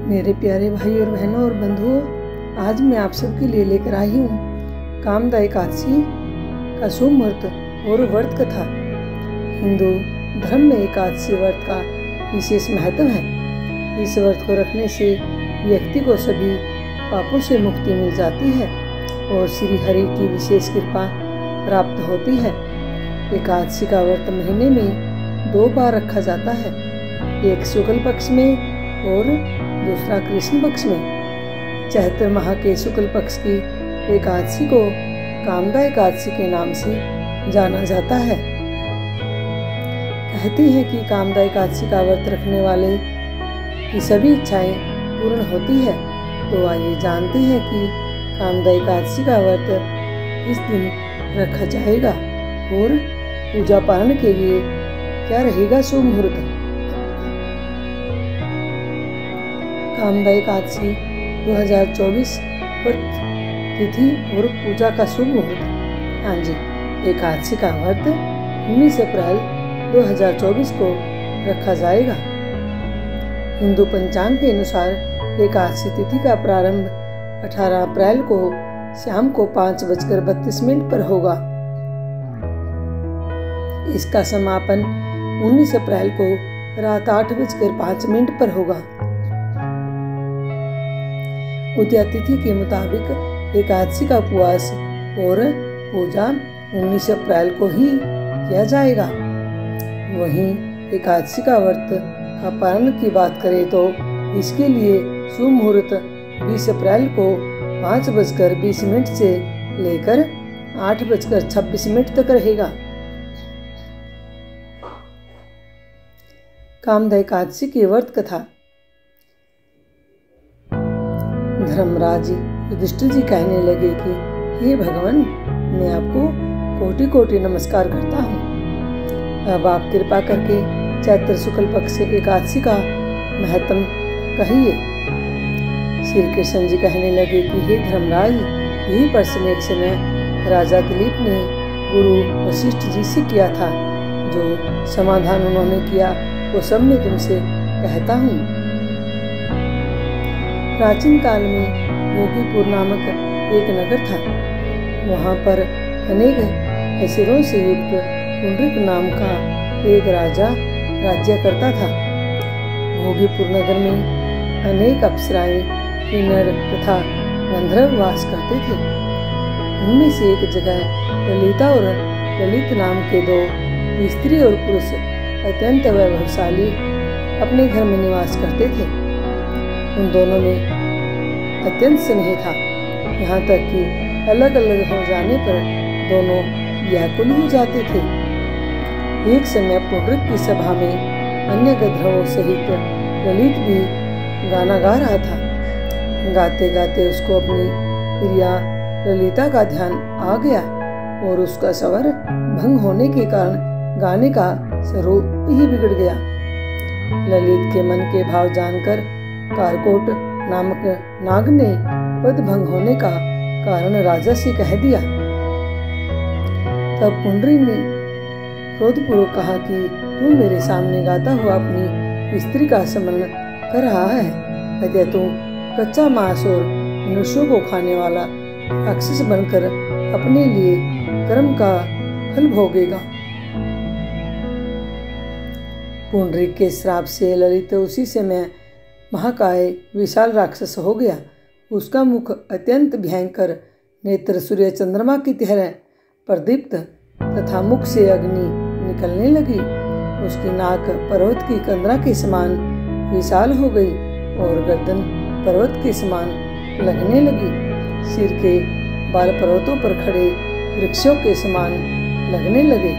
मेरे प्यारे भाई और बहनों और बंधुओं, आज मैं आप सबके लिए लेकर आई हूँ कामदा एकादशी का शुभ मुहूर्त और व्रत कथा। हिंदू धर्म में एकादशी व्रत का विशेष महत्व है। इस व्रत को रखने से व्यक्ति को सभी पापों से मुक्ति मिल जाती है और श्री हरि की विशेष कृपा प्राप्त होती है। एकादशी का व्रत महीने में 2 बार रखा जाता है, एक शुक्ल पक्ष में और दूसरा कृष्ण पक्ष में। चैत्र माह के शुक्ल पक्ष की एकादशी को कामदा एकादशी के नाम से जाना जाता है। कहती है कि कामदा एकादशी का व्रत रखने वाले की सभी इच्छाएं पूर्ण होती है। तो आइए जानते हैं कि कामदा एकादशी का व्रत किस दिन रखा जाएगा और पूजा पारण के लिए क्या रहेगा शुभ मुहूर्त। कामदा एकादशी 2024 व्रत तिथि और पूजा का शुभ मुहूर्त। हाँ जी, एकादशी का व्रत 19 अप्रैल 2024 को रखा जाएगा। हिंदू पंचांग के अनुसार एकादशी तिथि का प्रारंभ 18 अप्रैल को शाम को 5:32 पर होगा। इसका समापन 19 अप्रैल को रात 8:05 पर होगा। उदया तिथि के मुताबिक एकादशी का उपवास और पूजा 19 अप्रैल को ही किया जाएगा। वहीं एकादशी का व्रत का पारण की बात करें तो इसके लिए शुभ मुहूर्त 20 अप्रैल को 5:20 से लेकर 8:26 तक रहेगा। कामदा एकादशी की व्रत कथा। धर्मराज युधिष्ठिर जी कहने लगे कि हे भगवान, मैं आपको कोटि कोटि नमस्कार करता हूँ। अब आप कृपा करके चैत्र शुक्ल पक्ष एकादशी का महत्व कहिए। श्री कृष्ण जी कहने लगे कि हे धर्मराज, यही प्रश्न एक समय राजा दिलीप ने गुरु वशिष्ठ जी से किया था। जो समाधान उन्होंने किया वो सब मैं तुमसे कहता हूँ। प्राचीन काल में भोगीपुर नामक एक नगर था। वहाँ पर अनेक ऐश्वर्यों से युक्त पुंडरीक नाम का एक राजा राज्य करता था। भोगीपुर नगर में अनेक अप्सराएं, किन्नर तथा गंधर्व वास करते थे। उनमें से एक जगह ललिता और ललित नाम के 2 स्त्री और पुरुष अत्यंत वैभवशाली अपने घर में निवास करते थे। उन दोनों में अत्यंत स्नेह था, यहाँ तक कि अलग अलग हो जाने पर दोनों व्याकुल हो जाते थे। एक समय पुंडरीक की सभा में अन्य गंधर्वों सहित ललित भी गाना गा रहा था। गाते गाते उसको अपनी प्रिया ललिता का ध्यान आ गया और उसका स्वर भंग होने के कारण गाने का स्वरूप ही बिगड़ गया। ललित के मन के भाव जानकर कारकोट नामक नाग ने पद भंग होने का कारण राजा से कह दिया। तब पुंडरी ने क्रोधपूर्वक कहा कि तू मेरे सामने गाता हुआ अपनी स्त्री का स्मरण कर रहा है, अतः तू कच्चा मांस और मनुष्यों को खाने वाला राक्षस बनकर अपने लिए कर्म का फल भोगेगा। पुंडरीक के श्राप से ललित उसी समय महाकाय विशाल राक्षस हो गया। उसका मुख अत्यंत भयंकर, नेत्र सूर्य चंद्रमा की तरह प्रदीप्त तथा मुख से अग्नि निकलने लगी। उसकी नाक पर्वत की कंदरा के समान विशाल हो गई और गर्दन पर्वत के समान लगने लगी। सिर के बाल पर्वतों पर खड़े वृक्षों के समान लगने लगे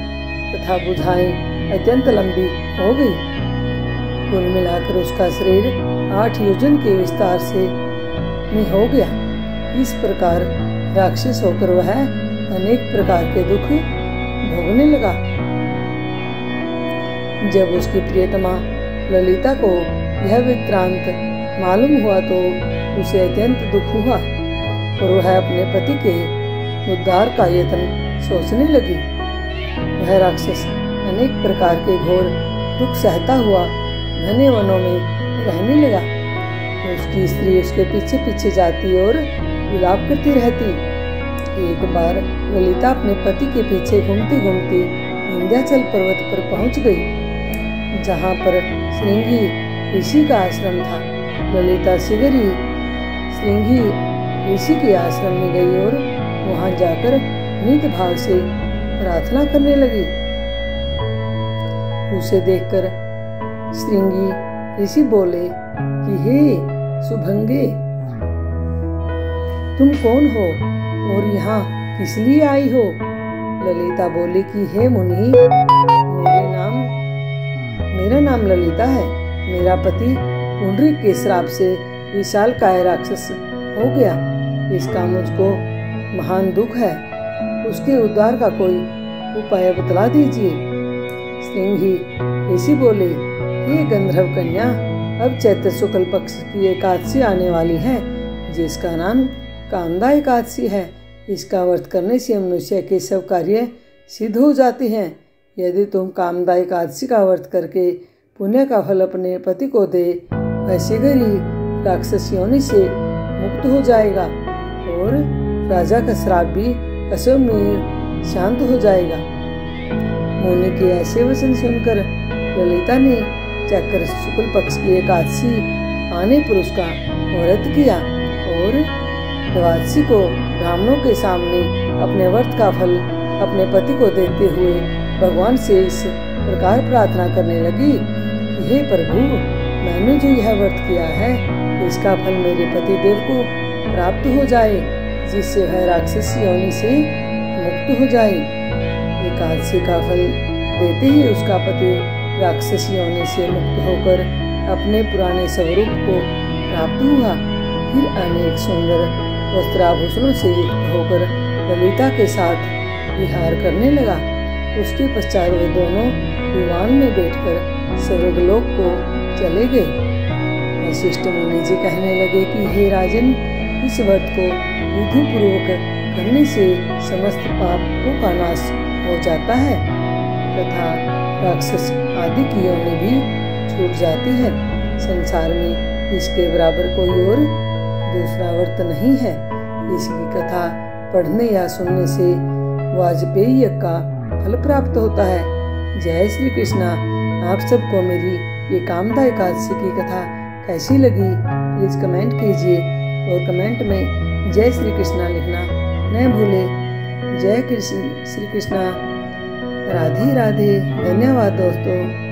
तथा भुजाएं अत्यंत लंबी हो गई। कुल मिलाकर उसका शरीर 8 योजन के विस्तार से में हो गया। इस प्रकार राक्षस होकर वह अनेक प्रकार के दुख भोगने लगा। जब उसकी प्रियतमा ललिता को यह वृत्तांत मालूम हुआ तो उसे अत्यंत दुख हुआ और वह अपने पति के उद्धार का यत्न सोचने लगी। वह राक्षस अनेक प्रकार के घोर दुख सहता हुआ घने वनों में रहने लगा। उसकी स्त्री उसके पीछे पीछे जाती और विलाप करती रहती। एक बार ललिता अपने पति के पीछे घूमती घूमती विंध्याचल पर्वत पर पहुंच गई, जहां पर श्रृंगी ऋषि का आश्रम था। ललिता शीघ्र ही श्रृंगी ऋषि के आश्रम में गई और वहां जाकर नित भाव से प्रार्थना करने लगी। उसे देखकर श्रृंगी ऋषि बोले कि हे सुभंगे, तुम कौन हो और यहाँ किस लिए आई हो? ललिता बोली कि हे मुनि, मेरा नाम ललिता है। मेरा पति पुंडरीक के श्राप से विशालकाय राक्षस हो गया। इसका मुझको महान दुख है। उसके उद्धार का कोई उपाय बतला दीजिए। श्रृंगी ऋषि बोले, हे गंधर्व कन्या, अब चैत्र शुक्ल पक्ष की एकादशी आने वाली है, जिसका नाम कामदा एकादशी है। इसका व्रत करने से मनुष्य के सब कार्य सिद्ध हो जाते हैं। यदि तुम कामदा एकादशी का व्रत करके पुण्य का फल अपने पति को दे, वह शीघ्र ही राक्षस योनि से मुक्त हो जाएगा और राजा का श्राप भी असम में शांत हो जाएगा। मुनि के ऐसे वचन सुनकर ललिता ने चैत्र शुक्ल पक्ष की एकादशी आने पर उसका व्रत किया और द्वादशी को ब्राह्मणों के सामने अपने व्रत का फल अपने पति को देते हुए भगवान से इस प्रकार प्रार्थना करने लगी कि हे प्रभु, मैंने जो यह व्रत किया है, इसका फल मेरे पति देव को प्राप्त हो जाए, जिससे वह राक्षस योनि से मुक्त हो जाए। एकादशी का फल देते ही उसका पति राक्षस योनि से मुक्त होकर अपने पुराने स्वरूप को प्राप्त हुआ। फिर अनेक सुंदर वस्त्राभूषणों से युक्त होकर ललिता के साथ विहार करने लगा। उसके पश्चात वे दोनों विमान में बैठकर स्वर्गलोक को चले गए। वशिष्ठ मुनि जी कहने लगे कि हे राजन, इस व्रत को विधि पूर्वक करने से समस्त पापों का नाश हो जाता है तथा राक्षस आदि की योनि भी छूट जाती है। संसार में इसके बराबर कोई और दूसरा व्रत नहीं है। इसकी कथा पढ़ने या सुनने से वाजपेयी यज्ञ का फल प्राप्त होता है। जय श्री कृष्णा। आप सबको मेरी ये कामदा एकादशी की कथा कैसी लगी, प्लीज कमेंट कीजिए और कमेंट में जय श्री कृष्णा लिखना न भूलें। जय श्री कृष्णा। राधे राधे। धन्यवाद दोस्तों।